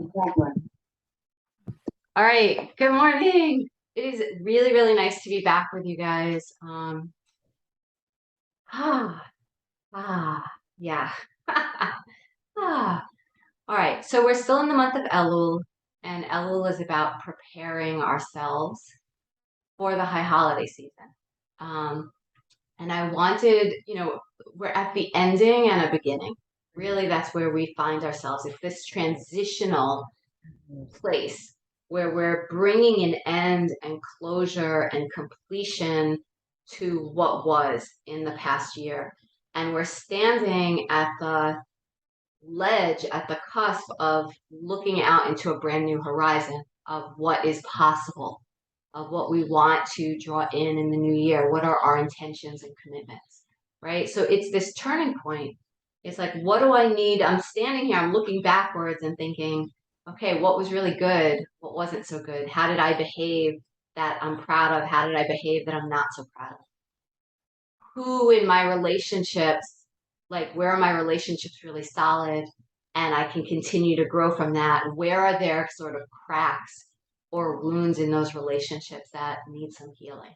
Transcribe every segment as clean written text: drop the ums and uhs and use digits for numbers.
All right, good morning. It is really, really nice to be back with you guys. Ah, yeah. All right, so we're still in the month of Elul, and Elul is about preparing ourselves for the high holiday season. And I wanted, we're at the ending and a beginning. Really, that's where we find ourselves. It's this transitional place where we're bringing an end and closure and completion to what was in the past year. And we're standing at the ledge, at the cusp of looking out into a brand new horizon of what is possible, of what we want to draw in the new year. What are our intentions and commitments, right? So it's this turning point. It's like, what do I need? I'm standing here, I'm looking backwards and thinking, okay, what was really good? What wasn't so good? How did I behave that I'm proud of? How did I behave that I'm not so proud of? Who in my relationships, like where are my relationships really solid and I can continue to grow from that? Where are there sort of cracks or wounds in those relationships that need some healing?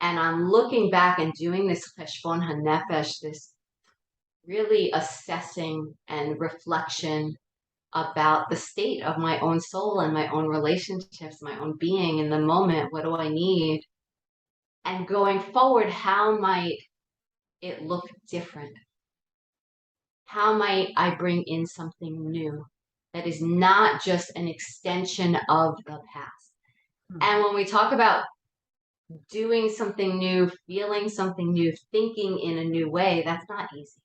And I'm looking back and doing this cheshbon hanefesh, this really assessing and reflection about the state of my own soul and my own relationships, my own being in the moment. What do I need? And going forward, how might it look different? How might I bring in something new that is not just an extension of the past? And when we talk about doing something new, feeling something new, thinking in a new way, that's not easy.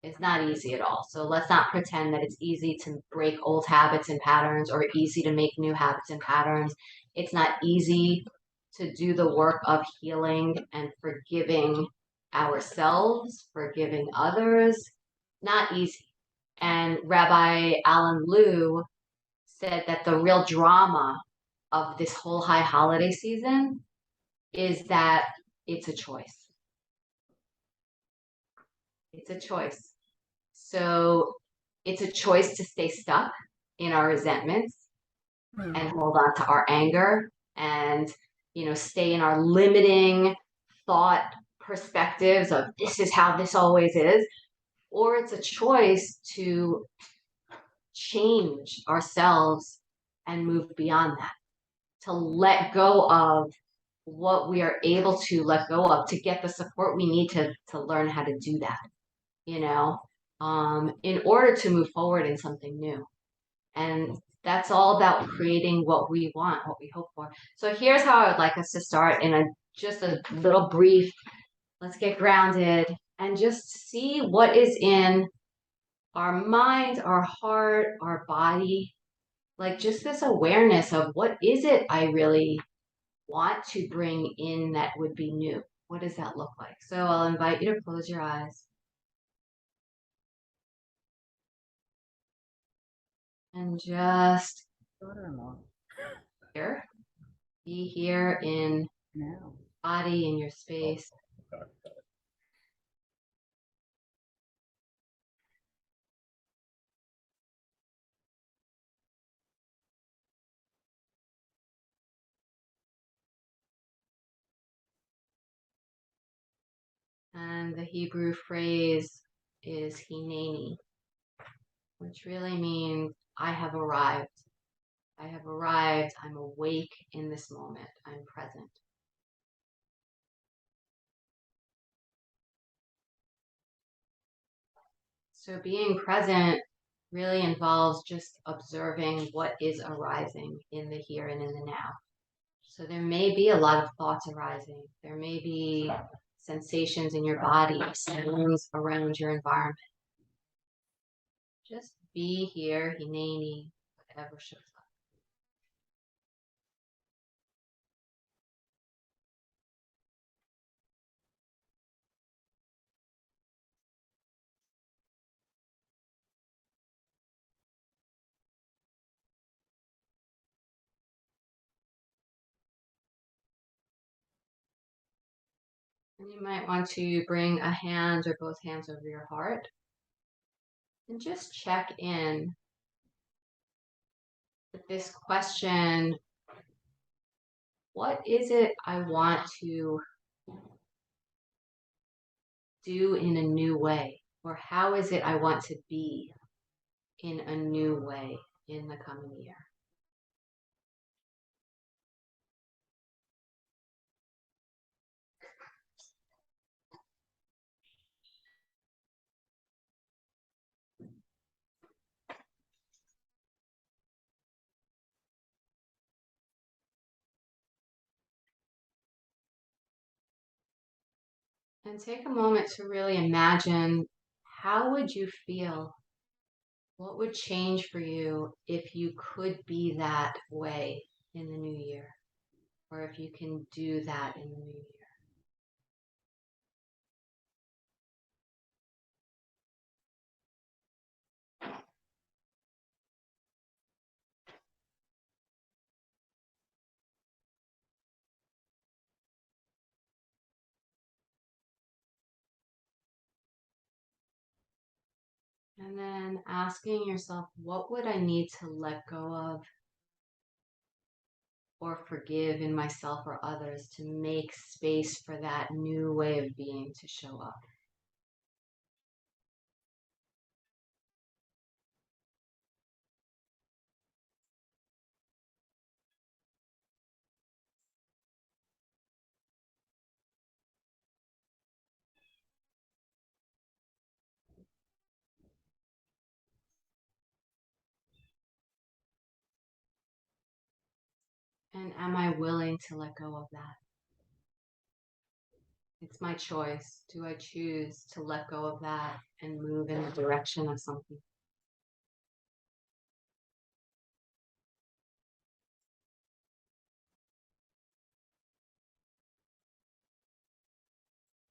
It's not easy at all. So let's not pretend that it's easy to break old habits and patterns or easy to make new habits and patterns. It's not easy to do the work of healing and forgiving ourselves, forgiving others. Not easy. And Rabbi Alan Lew said that the real drama of this whole high holiday season is that it's a choice. It's a choice. So it's a choice to stay stuck in our resentments and hold on to our anger and, stay in our limiting thought perspectives of this is how this always is. Or it's a choice to change ourselves and move beyond that, to let go of what we are able to let go of to get the support we need to learn how to do that, in order to move forward in something new. And that's all about creating what we want, what we hope for. So here's how I would like us to start in just a little brief, let's get grounded and just see what is in our mind, our heart, our body, like just this awareness of what is it I really want to bring in that would be new. What does that look like? So I'll invite you to close your eyes. And just here, be here in body, in your space. And the Hebrew phrase is hineni, which really means I have arrived. I have arrived. I'm awake in this moment. I'm present. So being present really involves just observing what is arising in the here and in the now. So there may be a lot of thoughts arising. There may be sensations in your body, sounds around your environment. Just be here, hineni, whatever shows up. And you might want to bring a hand or both hands over your heart and just check in with this question, what is it I want to do in a new way? Or how is it I want to be in a new way in the coming year? And take a moment to really imagine, how would you feel? What would change for you if you could be that way in the new year? Or if you can do that in the new year? And then asking yourself, what would I need to let go of or forgive in myself or others to make space for that new way of being to show up? And am I willing to let go of that? It's my choice. Do I choose to let go of that and move in the direction of something?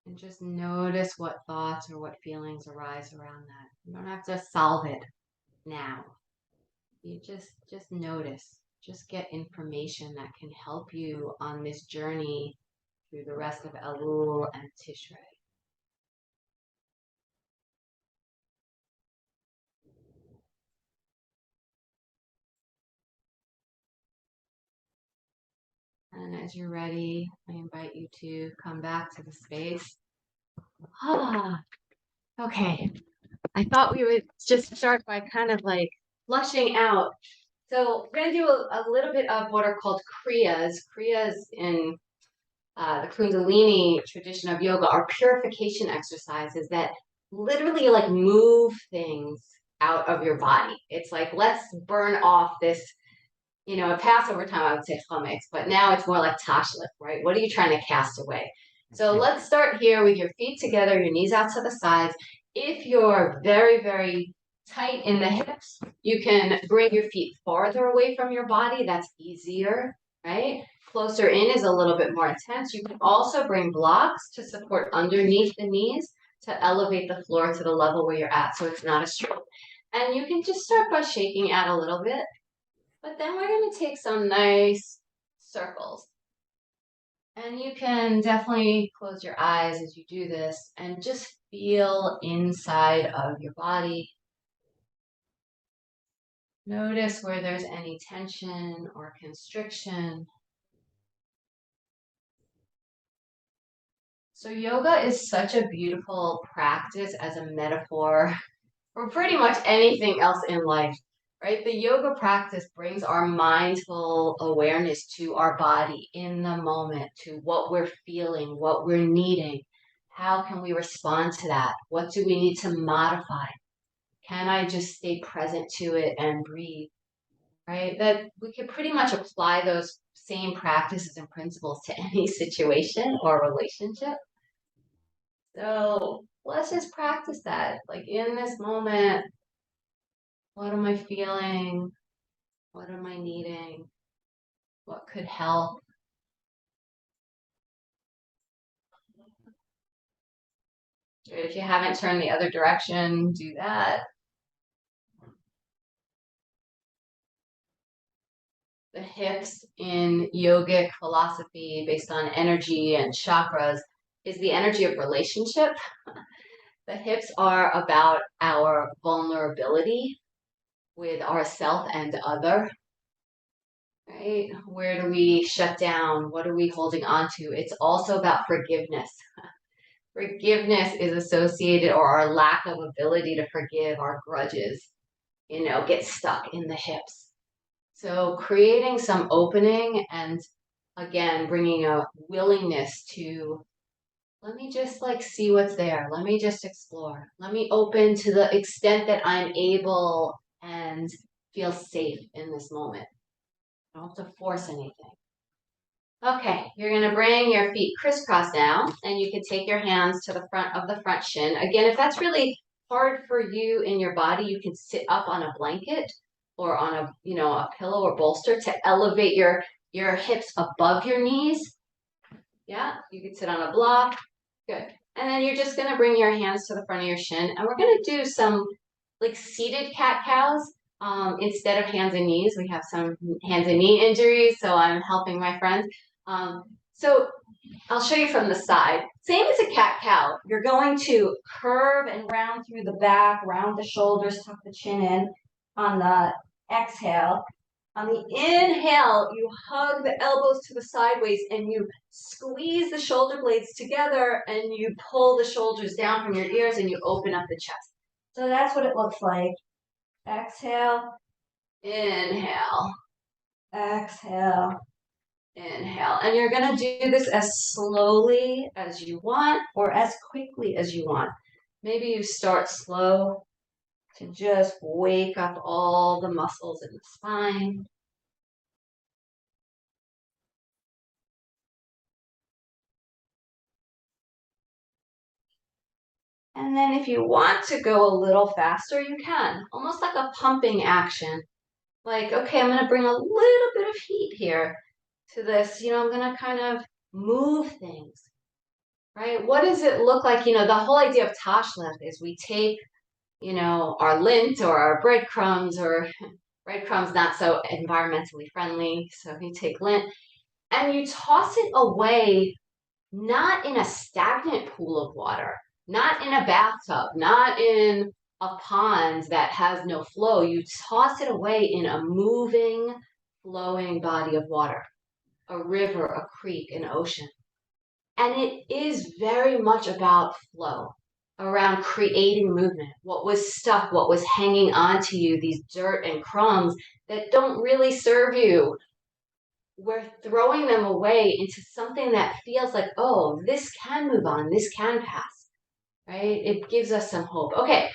And just notice what thoughts or what feelings arise around that. You don't have to solve it now. You just notice. Just get information that can help you on this journey through the rest of Elul and Tishrei. And as you're ready, I invite you to come back to the space. Ah, okay. I thought we would just start by kind of like flushing out. So we're going to do a little bit of what are called kriyas. Kriyas in the Kundalini tradition of yoga are purification exercises that literally like move things out of your body. It's like, let's burn off this, at Passover time, I would say chametz, but now it's more like tashlich, right? What are you trying to cast away? So let's start here with your feet together, your knees out to the sides. If you're very, very tight in the hips, you can bring your feet farther away from your body. That's easier, right? Closer in is a little bit more intense. You can also bring blocks to support underneath the knees to elevate the floor to the level where you're at so it's not a straight. And you can just start by shaking out a little bit. But then we're going to take some nice circles. And you can definitely close your eyes as you do this and just feel inside of your body. Notice where there's any tension or constriction. So yoga is such a beautiful practice as a metaphor for pretty much anything else in life, right? The yoga practice brings our mindful awareness to our body in the moment, to what we're feeling, what we're needing. How can we respond to that? What do we need to modify? Can I just stay present to it and breathe, right? That we can pretty much apply those same practices and principles to any situation or relationship. So let's just practice that. Like in this moment, what am I feeling? What am I needing? What could help? If you haven't turned the other direction, do that. The hips in yogic philosophy based on energy and chakras is the energy of relationship. The hips are about our vulnerability with ourself and other. right? Where do we shut down? What are we holding on to? It's also about forgiveness. Forgiveness is associated, or our lack of ability to forgive, our grudges, get stuck in the hips. So creating some opening and again, bringing a willingness to, let me just like see what's there. Let me just explore. Let me open to the extent that I'm able and feel safe in this moment. I don't have to force anything. Okay, you're gonna bring your feet crisscross now, and you can take your hands to the front of the front shin. Again, if that's really hard for you in your body, you can sit up on a blanket or on a pillow or bolster to elevate your hips above your knees. Yeah, you can sit on a block. Good. And then you're just gonna bring your hands to the front of your shin, and we're gonna do some like seated cat-cows. Instead of hands and knees, we have some hands and knee injuries, so I'm helping my friends. So I'll show you from the side. Same as a cat-cow. You're going to curve and round through the back, round the shoulders, tuck the chin in on the exhale. On the inhale, you hug the elbows to the sideways and you squeeze the shoulder blades together and you pull the shoulders down from your ears and you open up the chest. So that's what it looks like. Exhale, inhale, exhale, inhale. And you're going to do this as slowly as you want or as quickly as you want. Maybe you start slow to just wake up all the muscles in the spine. And then if you want to go a little faster, you can. Almost like a pumping action. Like, okay, I'm going to bring a little bit of heat here to this. I'm going to kind of move things, right? What does it look like? The whole idea of tashlich is we take, our lint or our breadcrumbs, or breadcrumbs not so environmentally friendly. So you take lint and you toss it away, not in a stagnant pool of water, not in a bathtub, not in a pond that has no flow. You toss it away in a moving, flowing body of water, a river, a creek, an ocean. And it is very much about flow, around creating movement. What was stuck, what was hanging on to you, these dirt and crumbs that don't really serve you, we're throwing them away into something that feels like, oh, this can move on, this can pass, right? It gives us some hope. Okay,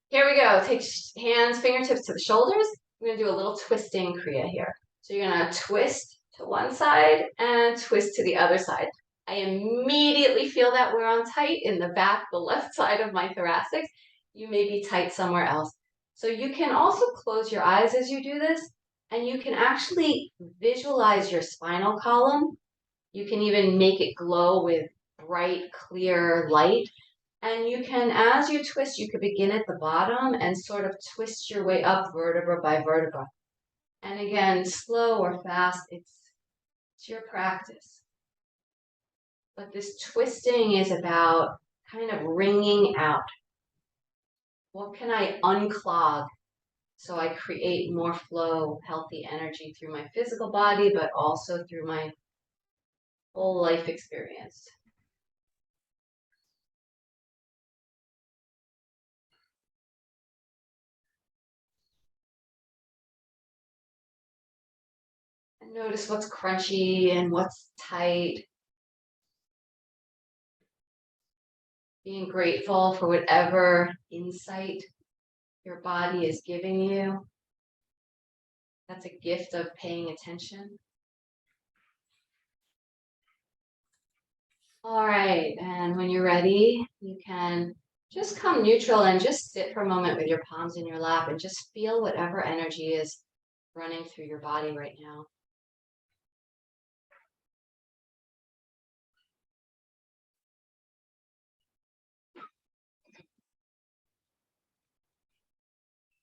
here we go. Take hands, fingertips to the shoulders. We're gonna do a little twisting kriya here. So you're gonna twist to one side and twist to the other side. I immediately feel that we're on tight in the back, the left side of my thoracic. You may be tight somewhere else. So you can also close your eyes as you do this, and you can actually visualize your spinal column. You can even make it glow with bright, clear light. And you can, as you twist, you could begin at the bottom and sort of twist your way up vertebra by vertebra. And again, slow or fast, it's your practice. But this twisting is about kind of wringing out. What can I unclog so I create more flow, healthy energy through my physical body, but also through my whole life experience? And notice what's crunchy and what's tight. Being grateful for whatever insight your body is giving you. That's a gift of paying attention. All right, and when you're ready, you can just come neutral and just sit for a moment with your palms in your lap and just feel whatever energy is running through your body right now.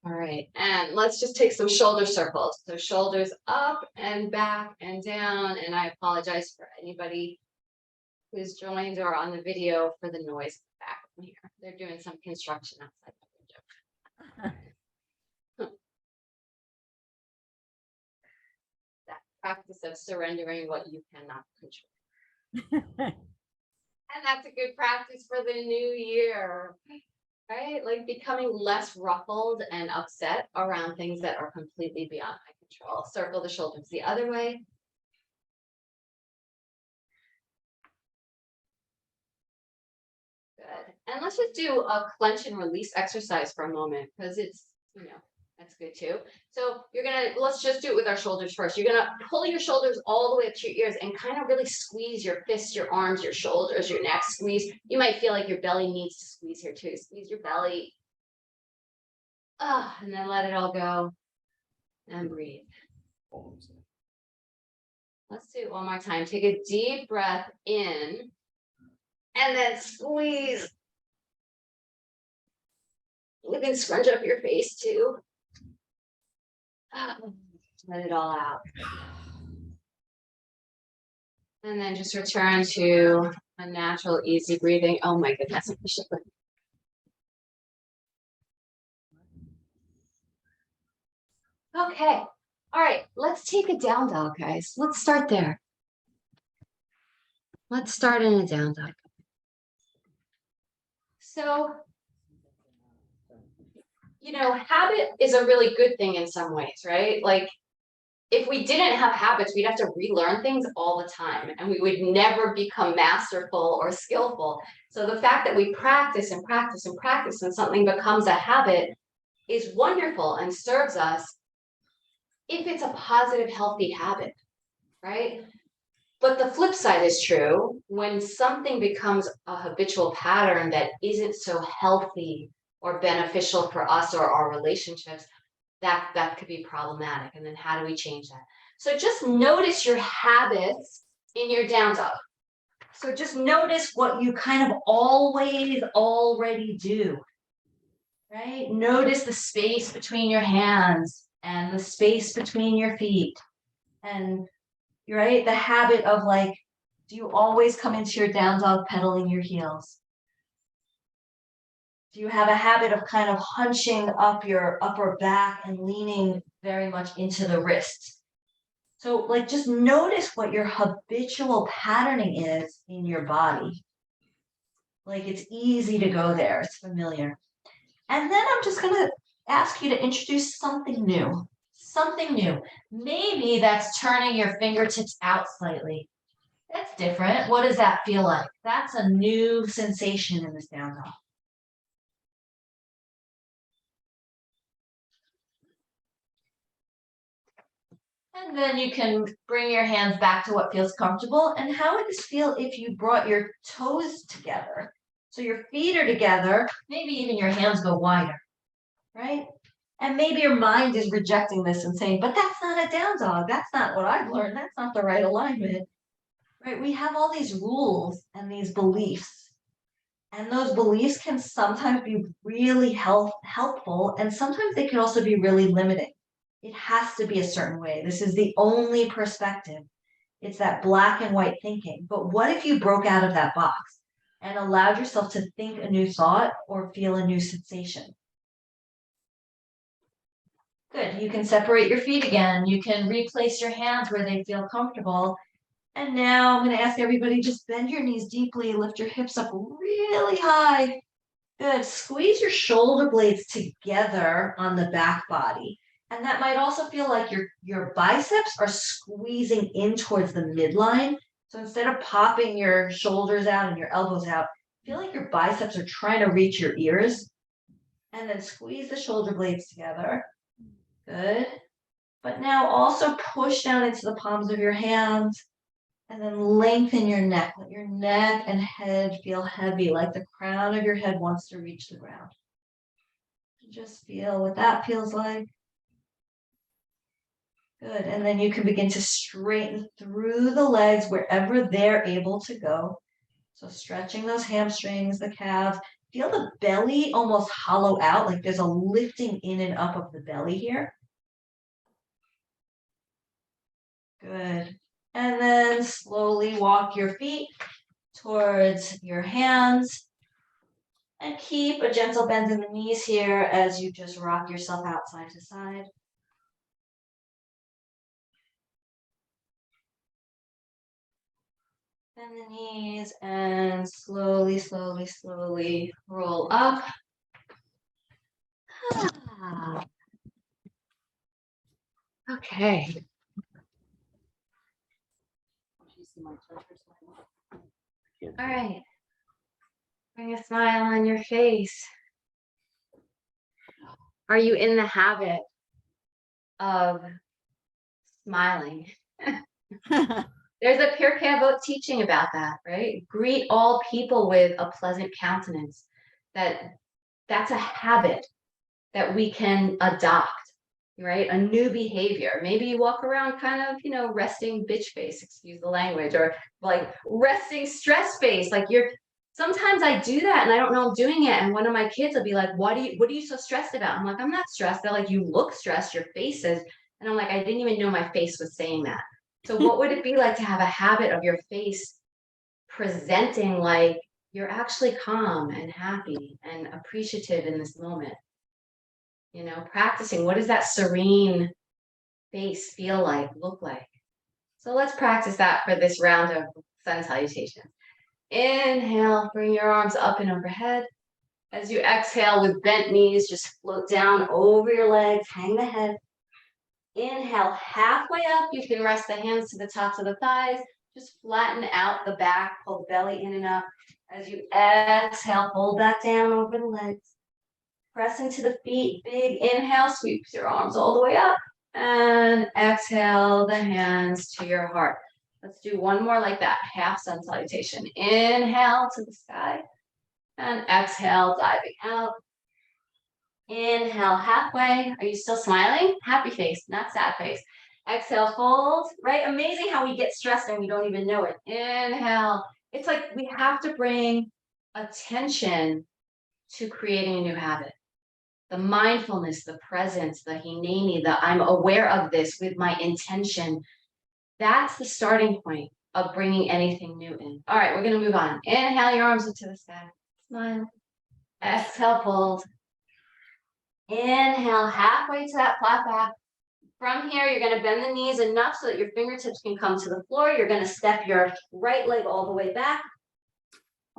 All right, and let's just take some shoulder circles. So shoulders up and back and down, and I apologize for anybody who's joined or on the video for the noise back from here. They're doing some construction outside the window. practice of surrendering what you cannot control. And that's a good practice for the new year, right? Like becoming less ruffled and upset around things that are completely beyond my control. Circle the shoulders the other way. Good. And let's just do a clench and release exercise for a moment, because it's, that's good too. So let's just do it with our shoulders first. You're gonna pull your shoulders all the way up to your ears and kind of really squeeze your fists, your arms, your shoulders, your neck, squeeze. You might feel like your belly needs to squeeze here too. Squeeze your belly. And then let it all go and breathe. Let's do it one more time. Take a deep breath in and then squeeze. You can scrunch up your face too. Let it all out. And then just return to a natural, easy breathing. Oh my goodness. Okay. All right. Let's take a down dog, guys. Let's start there. Let's start in a down dog. So, habit is a really good thing in some ways, right? Like, if we didn't have habits, we'd have to relearn things all the time, and we would never become masterful or skillful. So the fact that we practice and practice and practice and something becomes a habit is wonderful and serves us if it's a positive, healthy habit, right? But the flip side is true. When something becomes a habitual pattern that isn't so healthy or beneficial for us or our relationships, that could be problematic. And then how do we change that? So just notice your habits in your down dog. So just notice what you kind of always already do, right? Notice the space between your hands and the space between your feet. And right, the habit of like, do you always come into your down dog pedaling your heels? Do you have a habit of kind of hunching up your upper back and leaning very much into the wrists? So like, just notice what your habitual patterning is in your body. Like, it's easy to go there. It's familiar. And then I'm just going to ask you to introduce something new. Something new. Maybe that's turning your fingertips out slightly. That's different. What does that feel like? That's a new sensation in this down dog. And then you can bring your hands back to what feels comfortable. And how would this feel if you brought your toes together? So your feet are together, maybe even your hands go wider, right? And maybe your mind is rejecting this and saying, but that's not a down dog. That's not what I've learned. That's not the right alignment, right? We have all these rules and these beliefs. And those beliefs can sometimes be really helpful, and sometimes they can also be really limiting. It has to be a certain way. This is the only perspective. It's that black and white thinking. But what if you broke out of that box and allowed yourself to think a new thought or feel a new sensation? Good. You can separate your feet again. You can replace your hands where they feel comfortable. And now I'm going to ask everybody, just bend your knees deeply, lift your hips up really high. Good. Squeeze your shoulder blades together on the back body. And that might also feel like your biceps are squeezing in towards the midline. So instead of popping your shoulders out and your elbows out, feel like your biceps are trying to reach your ears. And then squeeze the shoulder blades together. Good. But now also push down into the palms of your hands. And then lengthen your neck. Let your neck and head feel heavy, like the crown of your head wants to reach the ground. Just feel what that feels like. Good. And then you can begin to straighten through the legs wherever they're able to go. So stretching those hamstrings, the calves. Feel the belly almost hollow out, like there's a lifting in and up of the belly here. Good. And then slowly walk your feet towards your hands. And keep a gentle bend in the knees here as you just rock yourself out side to side. Bend the knees and slowly, slowly, slowly roll up. Okay. All right. Bring a smile on your face. Are you in the habit of smiling? There's a Pirkei Avot teaching about that, right? Greet all people with a pleasant countenance. That's a habit that we can adopt, right? A new behavior. Maybe you walk around kind of, resting bitch face, excuse the language, or like resting stress face. Like sometimes I do that and I don't know I'm doing it. And one of my kids will be like, what are you so stressed about? I'm like, I'm not stressed. They're like, you look stressed, your face is. And I'm like, I didn't even know my face was saying that. So what would it be like to have a habit of your face presenting like you're actually calm and happy and appreciative in this moment? Practicing, what does that serene face feel like, look like? So let's practice that for this round of sun salutation. Inhale, bring your arms up and overhead. As you exhale with bent knees, just float down over your legs, hang the head. Inhale, halfway up, you can rest the hands to the tops of the thighs. Just flatten out the back, pull the belly in and up. As you exhale, hold that down over the legs. Press into the feet, big inhale, sweeps your arms all the way up. And exhale the hands to your heart. Let's do one more like that, half sun salutation. Inhale to the sky. And exhale, diving out. Inhale, halfway. Are you still smiling? Happy face, not sad face. Exhale, fold. Right? Amazing how we get stressed and we don't even know it. Inhale. It's like we have to bring attention to creating a new habit. The mindfulness, the presence, the hineni, the I'm aware of this with my intention. That's the starting point of bringing anything new in. All right, we're going to move on. Inhale your arms up to the sky. Smile. Exhale, fold. Inhale, halfway to that flat back. From here, you're going to bend the knees enough so that your fingertips can come to the floor. You're going to step your right leg all the way back.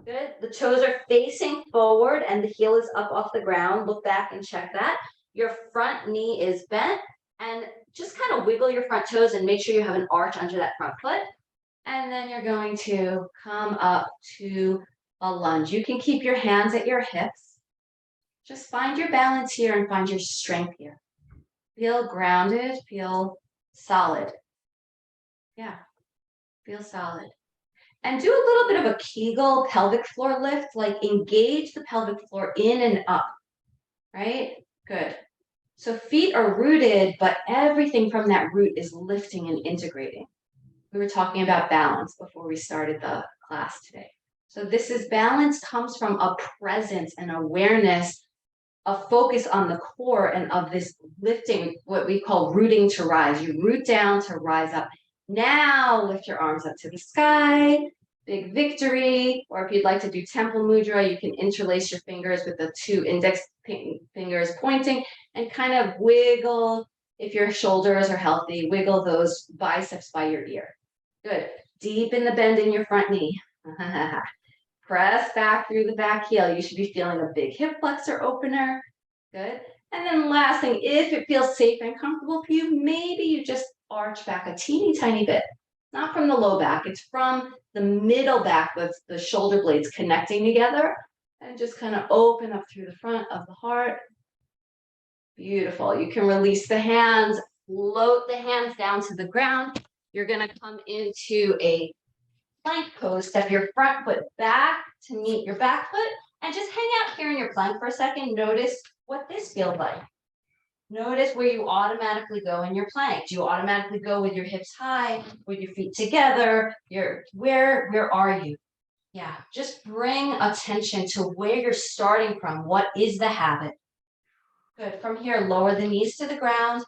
Good. The toes are facing forward and the heel is up off the ground. Look back and check that. Your front knee is bent and just kind of wiggle your front toes and make sure you have an arch under that front foot. And then you're going to come up to a lunge. You can keep your hands at your hips. Just find your balance here and find your strength here. Feel grounded, feel solid. Yeah, feel solid. And do a little bit of a Kegel pelvic floor lift, like engage the pelvic floor in and up, right? Good. So feet are rooted, but everything from that root is lifting and integrating. We were talking about balance before we started the class today. So balance comes from a presence and awareness, a focus on the core and of this lifting, what we call rooting to rise. You root down to rise up. Now lift your arms up to the sky, big victory. Or if you'd like to do temple mudra, you can interlace your fingers with the two index fingers pointing and kind of wiggle. If your shoulders are healthy, wiggle those biceps by your ear. Good. Deepen the bend in your front knee. Press back through the back heel. You should be feeling a big hip flexor opener. Good. And then last thing, if it feels safe and comfortable for you, maybe you just arch back a teeny tiny bit. Not from the low back, it's from the middle back with the shoulder blades connecting together. And just kind of open up through the front of the heart. Beautiful. You can release the hands, float the hands down to the ground. You're going to come into a plank pose. Step your front foot back to meet your back foot and just hang out here in your plank for a second. Notice what this feels like. Notice where you automatically go in your plank. Do you automatically go with your hips high, with your feet together? Where are you? Yeah, just bring attention to where you're starting from. What is the habit? Good. From here, lower the knees to the ground.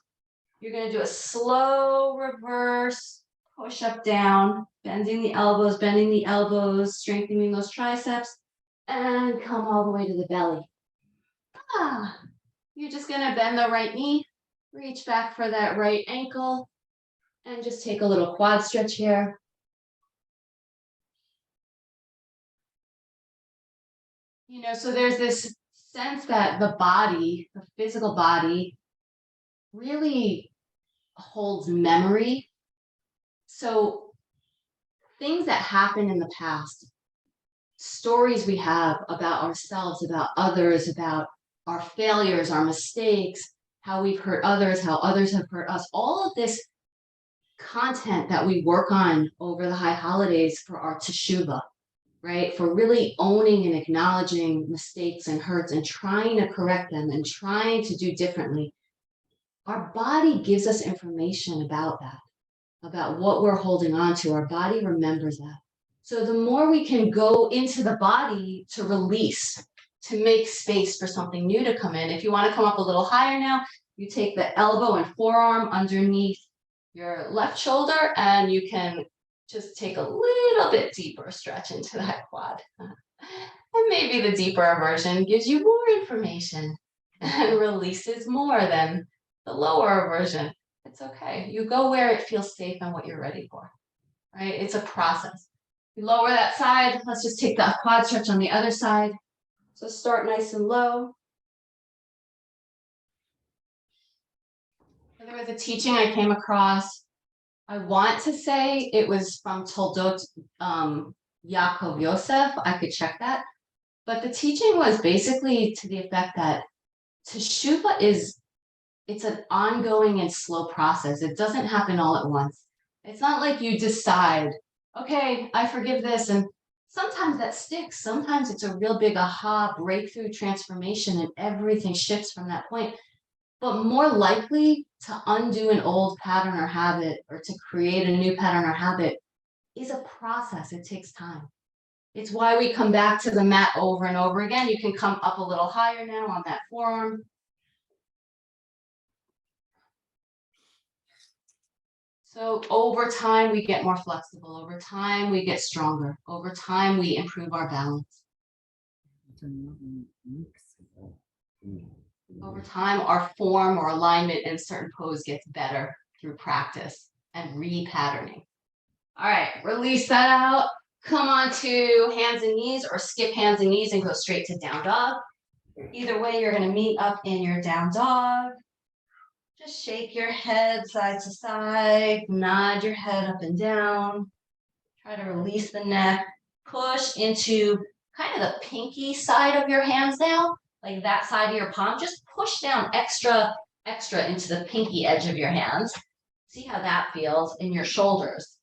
You're going to do a slow reverse push up down, bending the elbows, strengthening those triceps, and come all the way to the belly. You're just going to bend the right knee, reach back for that right ankle, and just take a little quad stretch here. So there's this sense that the body, the physical body, really holds memory. So things that happened in the past, stories we have about ourselves, about others, about our failures, our mistakes, how we've hurt others, how others have hurt us, all of this content that we work on over the high holidays for our teshuva, right? For really owning and acknowledging mistakes and hurts and trying to correct them and trying to do differently. Our body gives us information about that, about what we're holding on to. Our body remembers that. So the more we can go into the body to release, to make space for something new to come in. If you want to come up a little higher now, you take the elbow and forearm underneath your left shoulder, and you can just take a little bit deeper stretch into that quad. And maybe the deeper version gives you more information and releases more than the lower version. It's okay. You go where it feels safe and what you're ready for, right? It's a process. You lower that side. Let's just take the quad stretch on the other side. So start nice and low. There was a teaching I came across. I want to say it was from Toldot Yaakov Yosef. I could check that. But the teaching was basically to the effect that teshuva it's an ongoing and slow process. It doesn't happen all at once. It's not like you decide, okay, I forgive this. And sometimes that sticks. Sometimes it's a real big aha, breakthrough, transformation, and everything shifts from that point. But more likely to undo an old pattern or habit or to create a new pattern or habit is a process. It takes time. It's why we come back to the mat over and over again. You can come up a little higher now on that forearm. So over time, we get more flexible. Over time, we get stronger. Over time, we improve our balance. Over time, our form or alignment in a certain pose gets better through practice and repatterning. All right, release that out. Come on to hands and knees, or skip hands and knees and go straight to down dog. Either way, you're going to meet up in your down dog. Just shake your head side to side, nod your head up and down. Try to release the neck. Push into kind of the pinky side of your hands now, like that side of your palm. Just push down extra into the pinky edge of your hands. See how that feels in your shoulders.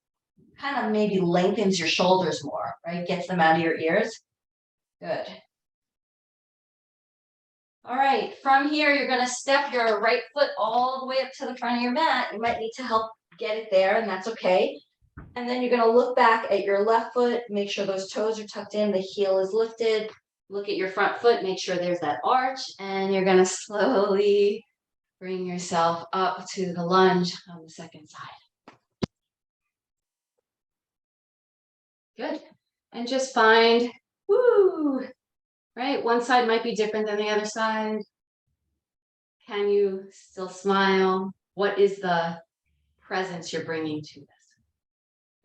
Kind of maybe lengthens your shoulders more, right? Gets them out of your ears. Good. All right, from here, you're going to step your right foot all the way up to the front of your mat. You might need to help get it there, and that's okay. And then you're going to look back at your left foot, make sure those toes are tucked in, the heel is lifted. Look at your front foot, make sure there's that arch, and you're going to slowly bring yourself up to the lunge on the second side. Good. And just find, right? One side might be different than the other side. Can you still smile? What is the presence you're bringing to this?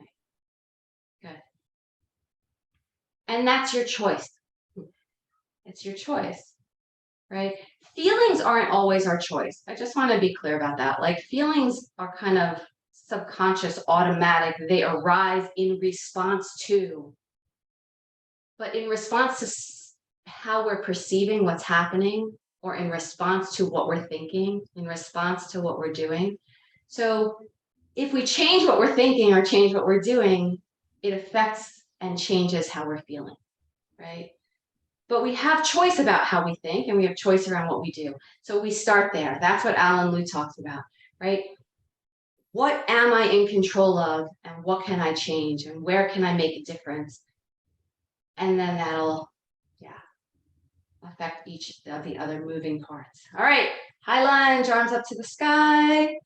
Okay. Good. And that's your choice. It's your choice, right? Feelings aren't always our choice. I just want to be clear about that. Like, feelings are kind of subconscious, automatic. They arise in response to, but in response to how we're perceiving what's happening, or in response to what we're thinking, in response to what we're doing. So if we change what we're thinking or change what we're doing, it affects and changes how we're feeling, right? But we have choice about how we think, and we have choice around what we do. So we start there. That's what Alan Lew talks about, right? What am I in control of, and what can I change, and where can I make a difference? And then that'll, affect each of the other moving parts. All right, high lunge, arms up to the sky.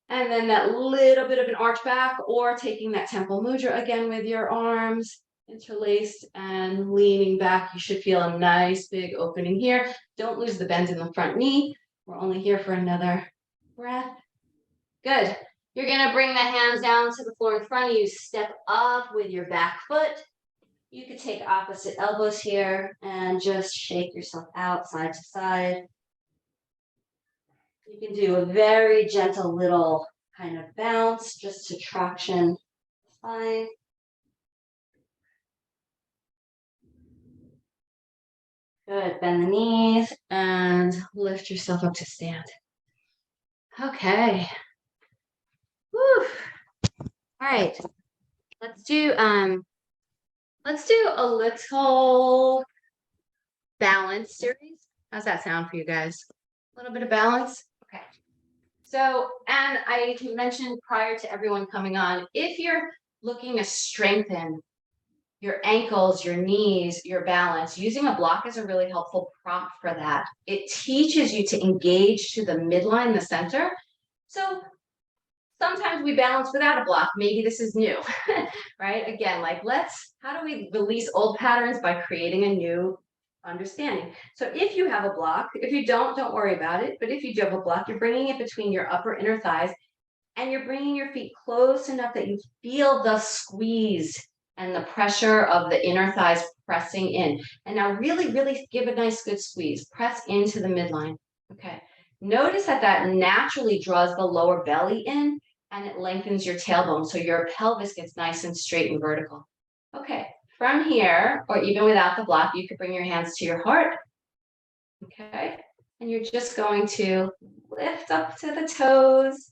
And then that little bit of an arch back, or taking that temple mudra again with your arms interlaced and leaning back. You should feel a nice big opening here. Don't lose the bend in the front knee. We're only here for another breath. Good. You're going to bring the hands down to the floor in front of you. Step up with your back foot. You could take opposite elbows here and just shake yourself out side to side. You can do a very gentle little kind of bounce just to traction the spine. Good, bend the knees and lift yourself up to stand. Okay. Woo. All right. Let's do a little balance series. How's that sound for you guys? A little bit of balance? Okay. So, and I mentioned prior to everyone coming on, if you're looking to strengthen your ankles, your knees, your balance, using a block is a really helpful prompt for that. It teaches you to engage to the midline, the center. So sometimes we balance without a block. Maybe this is new, right? Again, like how do we release old patterns by creating a new understanding? So if you have a block, if you don't worry about it. But if you do have a block, you're bringing it between your upper inner thighs and you're bringing your feet close enough that you feel the squeeze and the pressure of the inner thighs pressing in. And now really, really give a nice good squeeze. Press into the midline. Okay. Notice that naturally draws the lower belly in and it lengthens your tailbone. So your pelvis gets nice and straight and vertical. Okay. From here, or even without the block, you could bring your hands to your heart. Okay. And you're just going to lift up to the toes.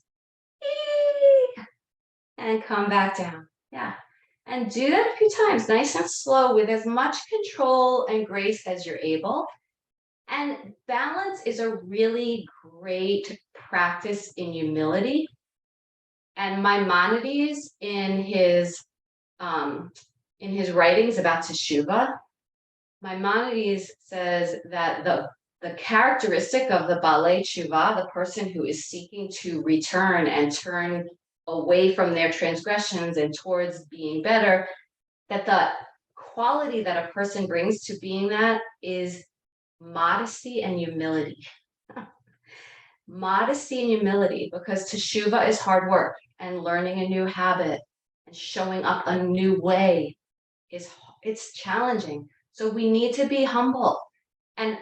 And come back down. Yeah. And do that a few times, nice and slow, with as much control and grace as you're able. And balance is a really great practice in humility. And Maimonides, in his writings about teshuva, Maimonides says that the characteristic of the balei teshuva, the person who is seeking to return and turn away from their transgressions and towards being better, that the quality that a person brings to being that is modesty and humility. Modesty and humility, because teshuva is hard work, and learning a new habit and showing up a new way it's challenging. So we need to be humble, and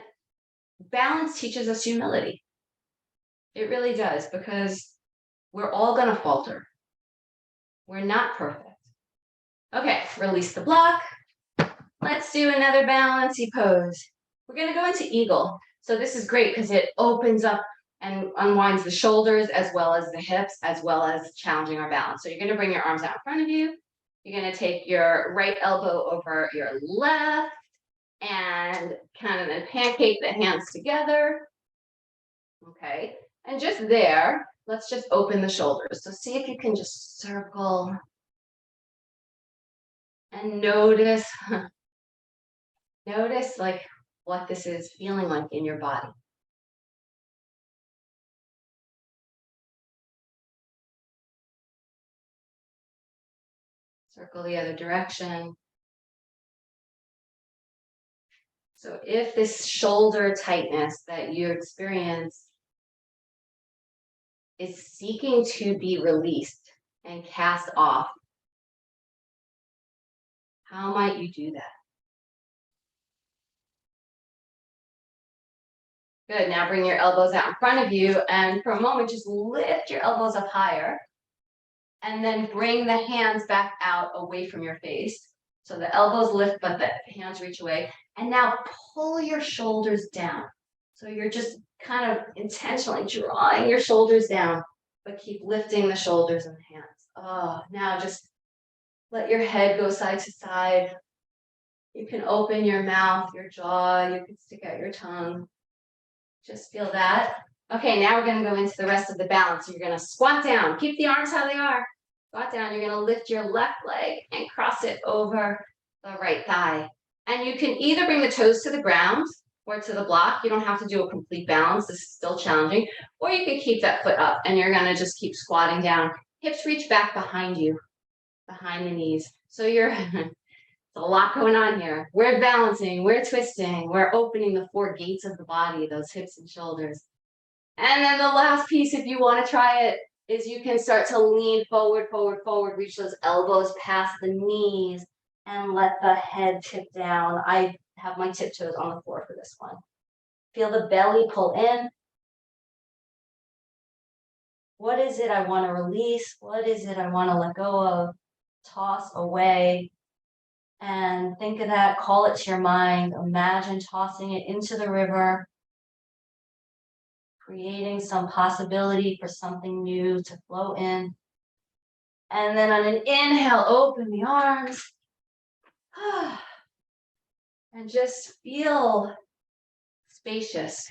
balance teaches us humility. It really does, because we're all going to falter. We're not perfect. Okay, release the block. Let's do another balancey pose. We're going to go into eagle. So this is great because it opens up and unwinds the shoulders as well as the hips, as well as challenging our balance. So you're going to bring your arms out in front of you. You're going to take your right elbow over your left and kind of then pancake the hands together. Okay, and just there, let's just open the shoulders. So see if you can just circle and notice like what this is feeling like in your body. Circle the other direction. So if this shoulder tightness that you experience is seeking to be released and cast off, how might you do that? Good, now bring your elbows out in front of you, and for a moment, just lift your elbows up higher, and then bring the hands back out away from your face. So the elbows lift, but the hands reach away. And now pull your shoulders down. So you're just kind of intentionally drawing your shoulders down, but keep lifting the shoulders and the hands. Oh, now just let your head go side to side. You can open your mouth, your jaw, you can stick out your tongue. Just feel that. Okay, now we're going to go into the rest of the balance. You're going to squat down. Keep the arms how they are. Squat down. You're going to lift your left leg and cross it over the right thigh. And you can either bring the toes to the ground or to the block. You don't have to do a complete balance. This is still challenging. Or you can keep that foot up, and you're going to just keep squatting down. Hips reach back behind you, behind the knees. So you're... There's a lot going on here. We're balancing, we're twisting, we're opening the 4 gates of the body, those hips and shoulders. And then the last piece, if you want to try it, is you can start to lean forward, forward, forward, reach those elbows past the knees, and let the head tip down. I have my tiptoes on the floor for this one. Feel the belly pull in. What is it I want to release? What is it I want to let go of? Toss away. And think of that, call it to your mind. Imagine tossing it into the river, creating some possibility for something new to flow in. And then on an inhale, open the arms. And just feel spacious.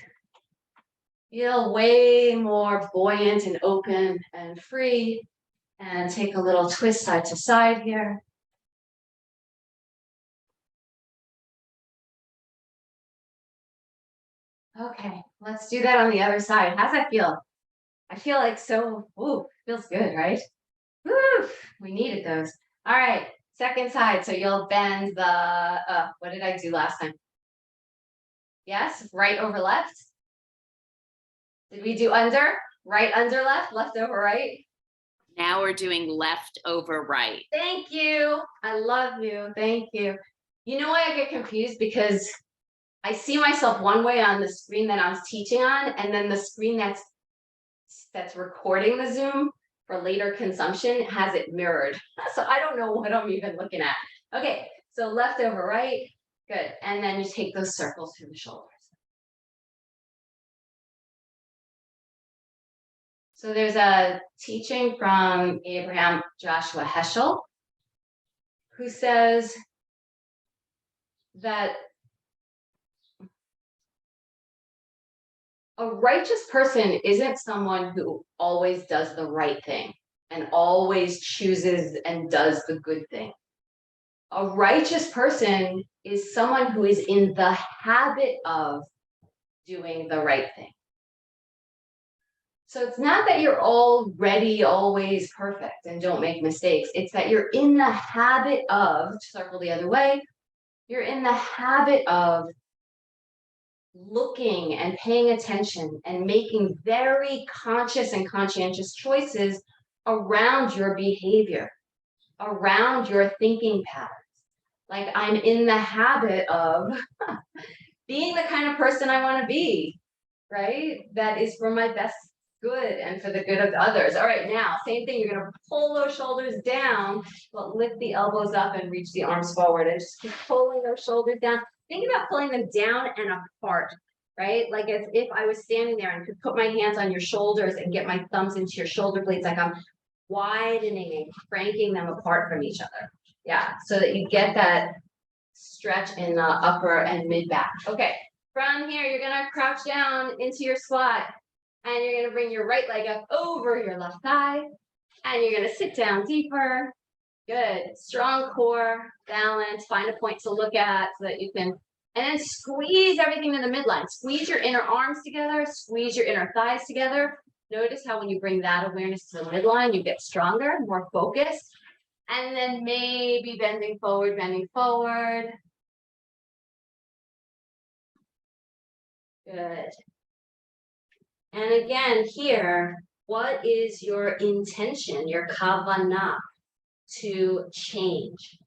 Feel way more buoyant and open and free. And take a little twist side to side here. Okay, let's do that on the other side. How's that feel? I feel like so, ooh, feels good, right? Woo, we needed those. All right, second side. So you'll bend the, what did I do last time? Yes, right over left. Did we do under? Right under left, left over right? Now we're doing left over right. Thank you. I love you. Thank you. You know why I get confused? Because I see myself one way on the screen that I was teaching on, and then the screen that's recording the Zoom for later consumption has it mirrored. So I don't know what I'm even looking at. Okay, so left over right. Good. And then you take those circles through the shoulders. So there's a teaching from Abraham Joshua Heschel, who says that a righteous person isn't someone who always does the right thing and always chooses and does the good thing. A righteous person is someone who is in the habit of doing the right thing. So it's not that you're already always perfect and don't make mistakes. It's that you're in the habit of, circle the other way, you're in the habit of looking and paying attention and making very conscious and conscientious choices around your behavior, around your thinking patterns. Like I'm in the habit of being the kind of person I want to be, right? That is for my best good and for the good of others. All right, now, same thing. You're going to pull those shoulders down, but lift the elbows up and reach the arms forward and just keep pulling those shoulders down. Think about pulling them down and apart, right? Like as if I was standing there and could put my hands on your shoulders and get my thumbs into your shoulder blades, like I'm widening and cranking them apart from each other. Yeah, so that you get that stretch in the upper and mid back. Okay, from here, you're gonna crouch down into your squat and you're gonna bring your right leg up over your left thigh and you're gonna sit down deeper. Good, strong core, balance, find a point to look at so that you can, and then squeeze everything to the midline. Squeeze your inner arms together, squeeze your inner thighs together. Notice how when you bring that awareness to the midline, you get stronger, more focused. And then maybe bending forward, bending forward. Good. And again, here, what is your intention, your kavanah to change?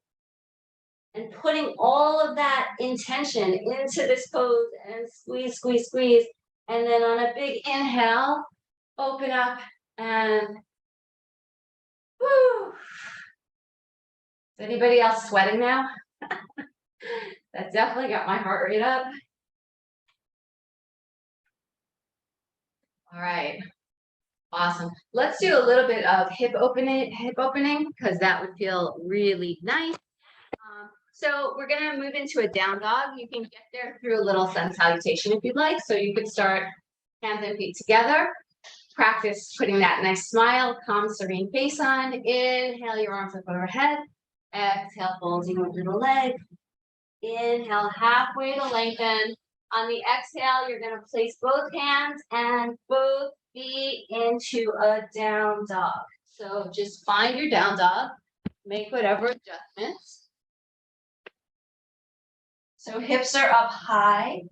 And putting all of that intention into this pose and squeeze, squeeze, squeeze. And then on a big inhale, open up and whoo. Is anybody else sweating now? That definitely got my heart rate up. All right, awesome. Let's do a little bit of hip opening, because that would feel really nice. So we're gonna move into a down dog. You can get there through a little sun salutation if you'd like. So you could start hands and feet together. Practice putting that nice smile, calm, serene face on. Inhale your arms up overhead. Exhale, folding over the leg. Inhale, halfway to lengthen. On the exhale, you're going to place both hands and both feet into a down dog. So just find your down dog. Make whatever adjustments. So hips are up high.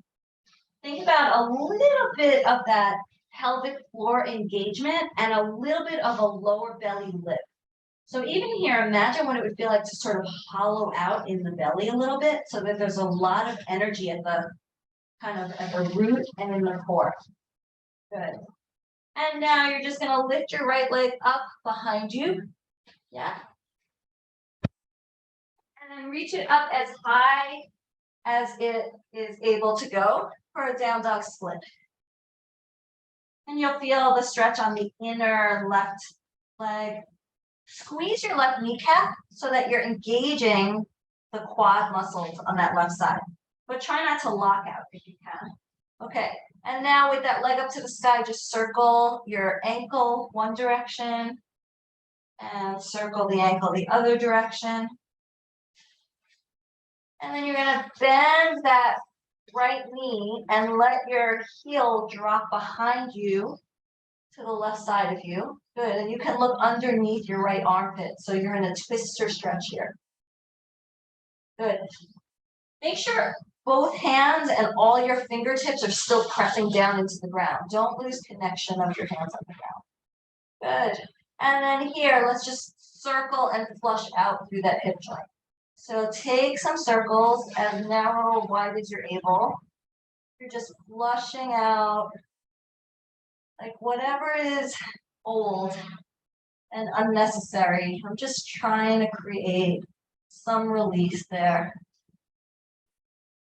Think about a little bit of that pelvic floor engagement and a little bit of a lower belly lift. So even here, imagine what it would feel like to sort of hollow out in the belly a little bit so that there's a lot of energy at the kind of at the root and in the core. Good. And now you're just gonna lift your right leg up behind you. Yeah. And then reach it up as high as it is able to go for a down dog split. And you'll feel the stretch on the inner left leg. Squeeze your left kneecap so that you're engaging the quad muscles on that left side. But try not to lock out if you can. Okay, and now with that leg up to the sky, just circle your ankle one direction and circle the ankle the other direction. And then you're gonna bend that right knee and let your heel drop behind you to the left side of you. Good, and you can look underneath your right armpit. So you're in a twister stretch here. Good. Make sure both hands and all your fingertips are still pressing down into the ground. Don't lose connection of your hands on the ground. Good. And then here, let's just circle and flush out through that hip joint. So take some circles as narrow or wide as you're able. You're just flushing out like whatever is old and unnecessary. I'm just trying to create some release there.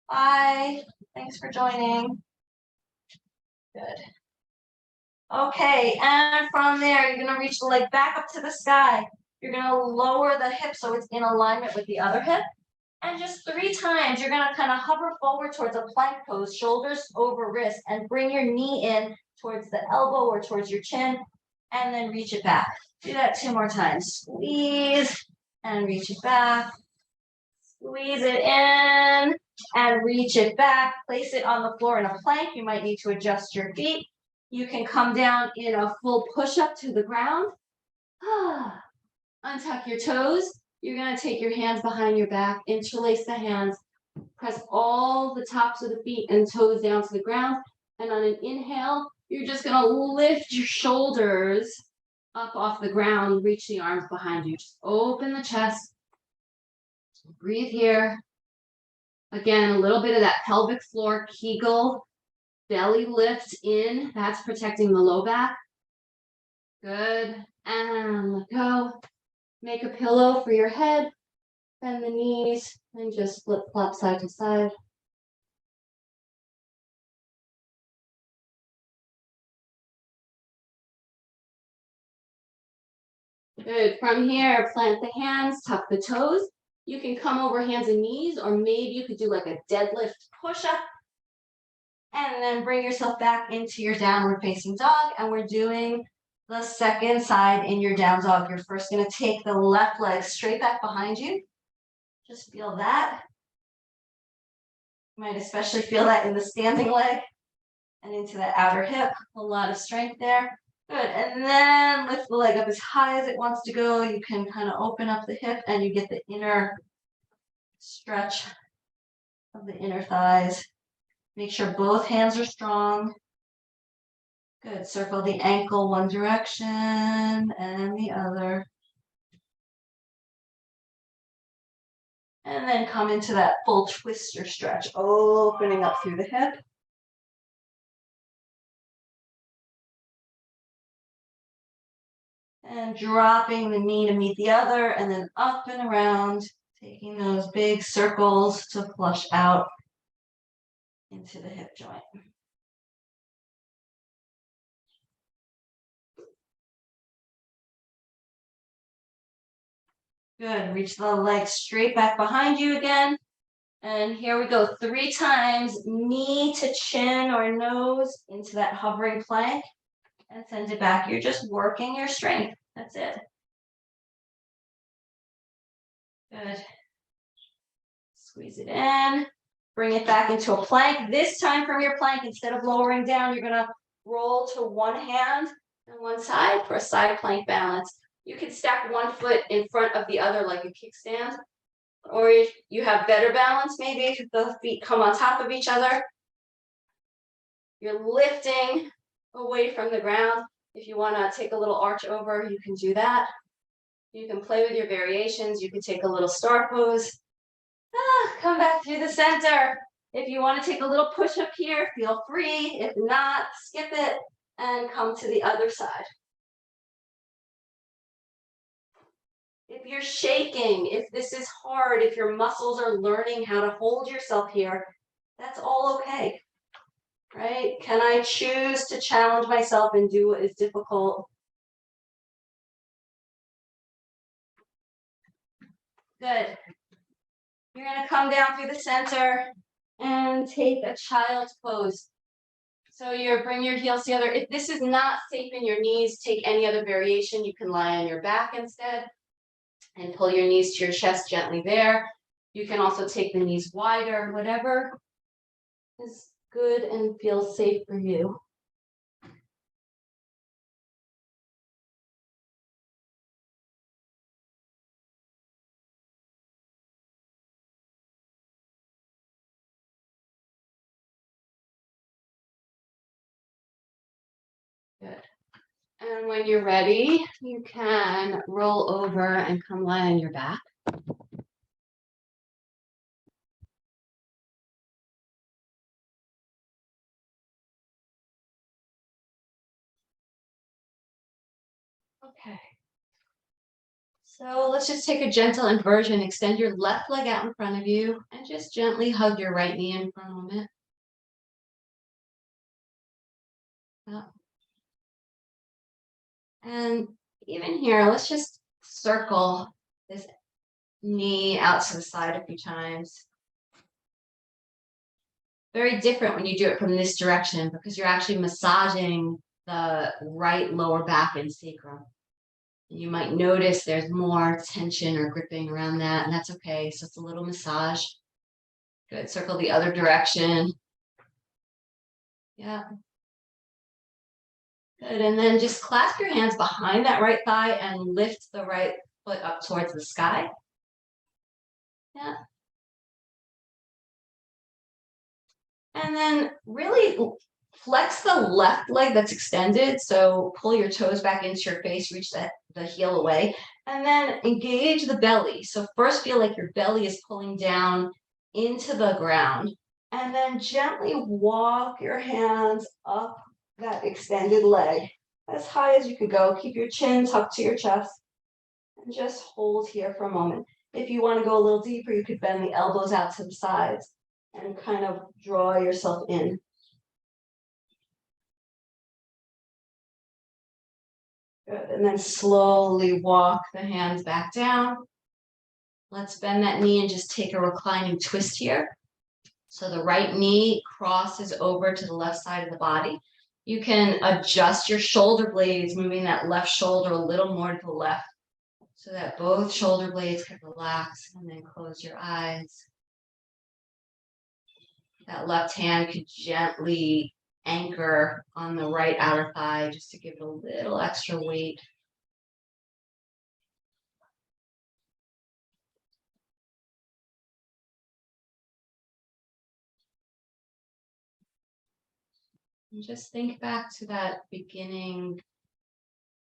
Bye. Thanks for joining. Good. Okay, and from there, you're gonna reach the leg back up to the sky. You're gonna lower the hip so it's in alignment with the other hip. And just 3 times, you're gonna kind of hover forward towards a plank pose, shoulders over wrist, and bring your knee in towards the elbow or towards your chin, and then reach it back. Do that 2 more times. Squeeze and reach it back. Squeeze it in and reach it back. Place it on the floor in a plank. You might need to adjust your feet. You can come down in a full push-up to the ground. Untuck your toes. You're going to take your hands behind your back, interlace the hands, press all the tops of the feet and toes down to the ground. And on an inhale, you're just going to lift your shoulders up off the ground, reach the arms behind you. Just open the chest. Breathe here. Again, a little bit of that pelvic floor Kegel, belly lift in. That's protecting the low back. Good. And let go. Make a pillow for your head. Bend the knees and just flip flop side to side. Good. From here, plant the hands, tuck the toes. You can come over hands and knees, or maybe you could do like a deadlift push-up. And then bring yourself back into your downward facing dog. And we're doing the second side in your down dog. You're first going to take the left leg straight back behind you. Just feel that. You might especially feel that in the standing leg and into that outer hip. A lot of strength there. Good. And then lift the leg up as high as it wants to go. You can kind of open up the hip and you get the inner stretch of the inner thighs. Make sure both hands are strong. Good. Circle the ankle one direction and the other. And then come into that full twister stretch, opening up through the hip. And dropping the knee to meet the other, and then up and around, taking those big circles to flush out into the hip joint. Good. Reach the leg straight back behind you again. And here we go. 3 times, knee to chin or nose into that hovering plank. And send it back. You're just working your strength. That's it. Good. Squeeze it in. Bring it back into a plank. This time from your plank, instead of lowering down, you're going to roll to one hand on one side for a side plank balance. You can stack one foot in front of the other like a kickstand. Or if you have better balance, maybe if the feet come on top of each other. You're lifting away from the ground. If you want to take a little arch over, you can do that. You can play with your variations. You can take a little star pose. Come back through the center. If you want to take a little push up here, feel free. If not, skip it and come to the other side. If you're shaking, if this is hard, if your muscles are learning how to hold yourself here, that's all okay, right? Can I choose to challenge myself and do what is difficult? Good. You're going to come down through the center and take a child's pose. So you bring your heels together. If this is not safe in your knees, take any other variation. You can lie on your back instead and pull your knees to your chest gently there. You can also take the knees wider, whatever is good and feels safe for you. Good. And when you're ready, you can roll over and come lie on your back. Okay. So let's just take a gentle inversion. Extend your left leg out in front of you and just gently hug your right knee in for a moment. Up. And even here, let's just circle this knee out to the side a few times. Very different when you do it from this direction because you're actually massaging the right lower back and sacrum. You might notice there's more tension or gripping around that, and that's okay. So it's a little massage. Good. Circle the other direction. Yeah. Good. And then just clasp your hands behind that right thigh and lift the right foot up towards the sky. Yeah. And then really flex the left leg that's extended. So pull your toes back into your face, reach the heel away, and then engage the belly. So first feel like your belly is pulling down into the ground, and then gently walk your hands up that extended leg as high as you could go. Keep your chin tucked to your chest and just hold here for a moment. If you want to go a little deeper, you could bend the elbows out to the sides and kind of draw yourself in. Good. And then slowly walk the hands back down. Let's bend that knee and just take a reclining twist here. So the right knee crosses over to the left side of the body. You can adjust your shoulder blades, moving that left shoulder a little more to the left so that both shoulder blades can relax, and then close your eyes. That left hand could gently anchor on the right outer thigh just to give it a little extra weight. And just think back to that beginning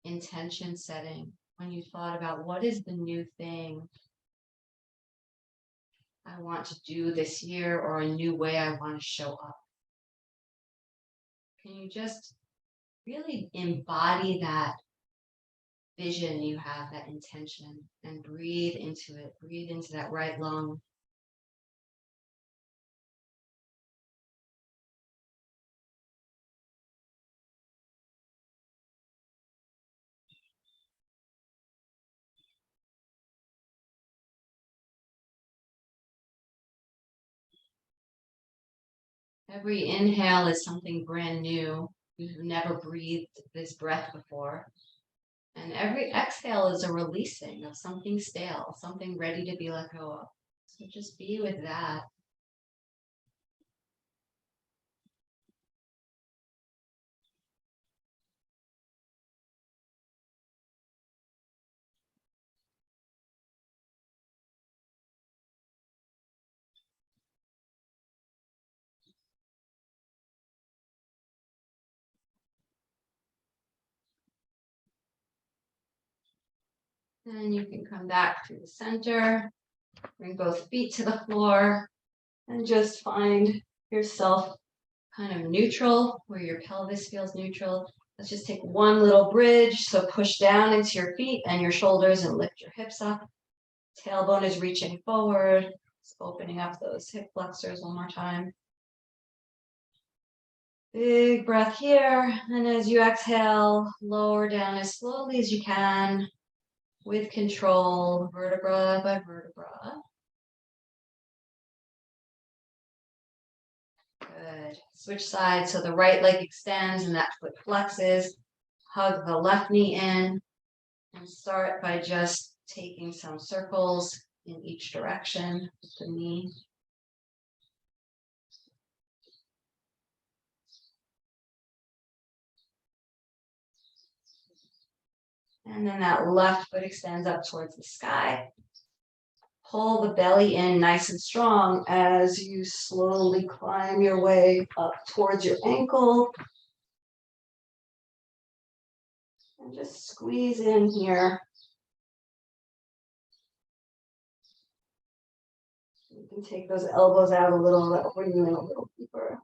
intention setting when you thought about what is the new thing I want to do this year, or a new way I want to show up. Can you just really embody that vision you have, that intention, and breathe into it? Breathe into that right lung. Every inhale is something brand new. You've never breathed this breath before. And every exhale is a releasing of something stale, something ready to be let go of. So just be with that. Then you can come back to the center, bring both feet to the floor, and just find yourself kind of neutral, where your pelvis feels neutral. Let's just take one little bridge. So push down into your feet and your shoulders and lift your hips up. Tailbone is reaching forward. Just opening up those hip flexors one more time. Big breath here. And as you exhale, lower down as slowly as you can with control, vertebra by vertebra. Good. Switch sides. So the right leg extends and that foot flexes. Hug the left knee in and start by just taking some circles in each direction with the knee. And then that left foot extends up towards the sky. Pull the belly in nice and strong as you slowly climb your way up towards your ankle. And just squeeze in here. You can take those elbows out a little, that will bring you in a little deeper.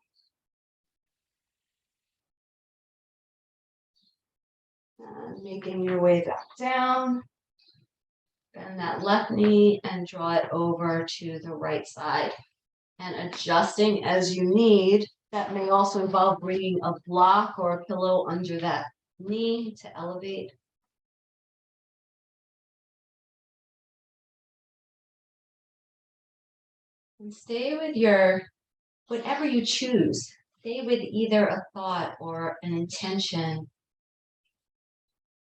And making your way back down. Bend that left knee and draw it over to the right side. And adjusting as you need. That may also involve bringing a block or a pillow under that knee to elevate. And stay with your, whatever you choose, stay with either a thought or an intention.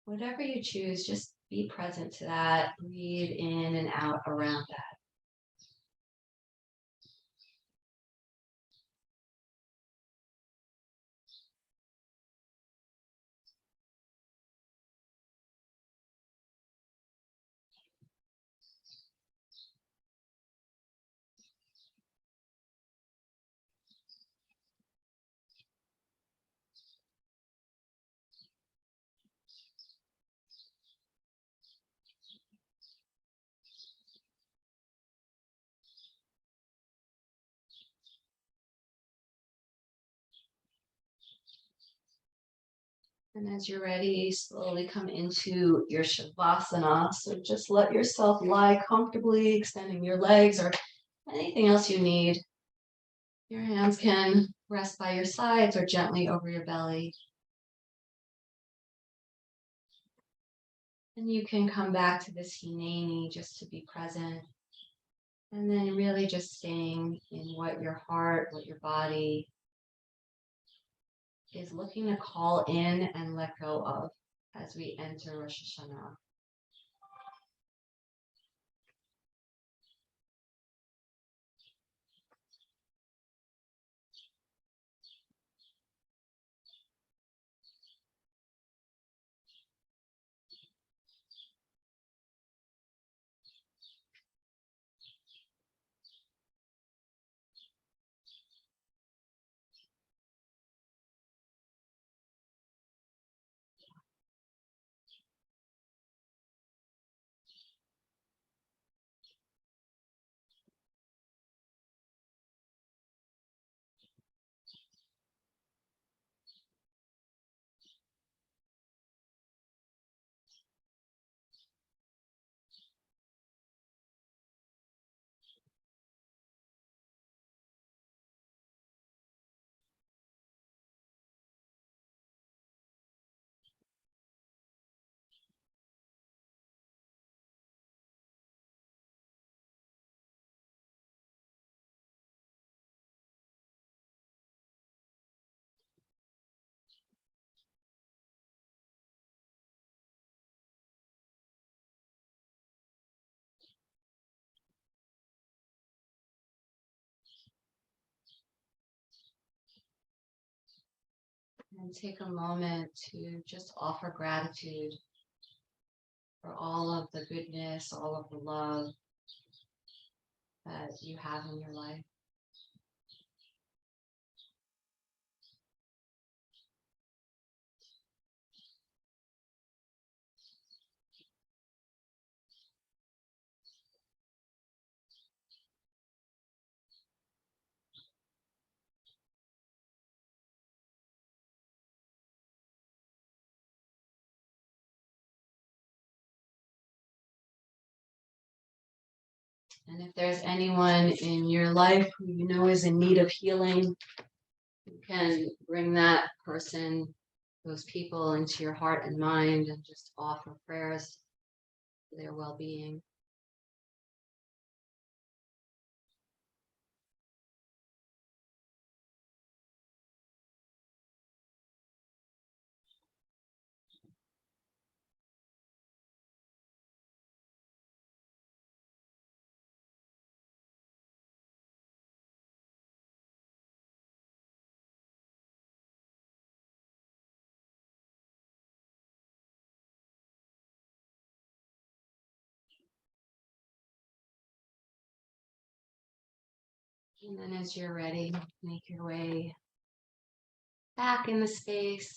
Whatever you choose, just be present to that. Breathe in and out around that. And as you're ready, slowly come into your Shavasana. So just let yourself lie comfortably, extending your legs or anything else you need. Your hands can rest by your sides or gently over your belly. And you can come back to this Hineni just to be present. And then really just staying in what your heart, what your body is looking to call in and let go of as we enter Rosh Hashana. And take a moment to just offer gratitude for all of the goodness, all of the love that you have in your life. And if there's anyone in your life who you know is in need of healing, you can bring that person, those people into your heart and mind and just offer prayers for their well-being. And then as you're ready, make your way back in the space.